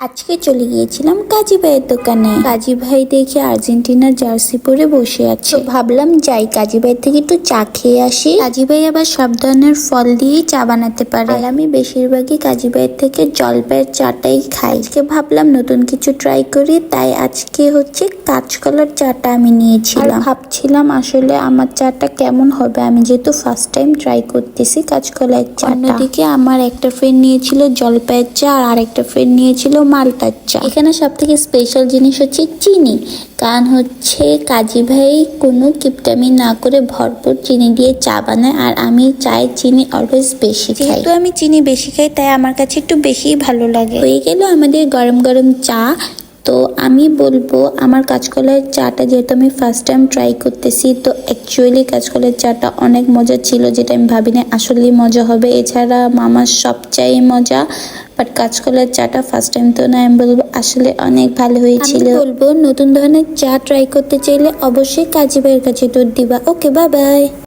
আজকে চলে গিয়েছিলাম কাজী ভাইয়ের দোকানে। কাজী ভাই দেখে আর্জেন্টিনার জার্সি পরে বসে আছে। ভাবলাম যাই কাজী ভাই থেকে একটু চা খেয়ে আসি। কাজী ভাই আবার সব ধরনের ফল দিয়েই চা বানাতে পারে, আর আমি বেশিরভাগই কাজী ভাইয়ের থেকে জলপাইয়ের চাটাই খাই। আজকে ভাবলাম নতুন কিছু ট্রাই করি, তাই আজকে হচ্ছে কাঁচকলার চাটা আমি নিয়েছিলাম। ভাবছিলাম আসলে আমার চাটা কেমন হবে, আমি যেহেতু ফার্স্ট টাইম ট্রাই করতেছি কাঁচকলার চা। অন্যদিকে আমার একটা ফ্রেন্ড নিয়েছিল জলপাইয়ের চা আর আরেকটা ফ্রেন্ড নিয়েছিল মালটার চা। এখানে সব থেকে স্পেশাল জিনিস হচ্ছে চিনি, কারণ হচ্ছে কাজী ভাই কোনো কিপটামি না করে ভরপুর চিনি দিয়ে চা বানায়, আর আমি চায়ের চিনি অলওয়েজ বেশি খাই। যেহেতু আমি চিনি বেশি খাই তাই আমার কাছে একটু বেশিই ভালো লাগে। হয়ে গেল আমাদের গরম গরম চা। তো আমি বলবো আমার কাঁচকলার চাটা যেহেতু আমি ফার্স্ট টাইম ট্রাই করতেছি, তো অ্যাকচুয়ালি কাঁচকলার চাটা অনেক মজা ছিল, যেটা আমি ভাবিনি আসলেই মজা হবে। এছাড়া মামার সব চাই মজা, বাট কাঁচকলার চাটা ফার্স্ট টাইম তো না, আমি বলবো আসলে অনেক ভালো হয়েছিল। বলবো নতুন ধরনের চা ট্রাই করতে চাইলে অবশ্যই কাজী ভাইয়ের কাছে দৌড় দিবা। ওকে, বাই বাই।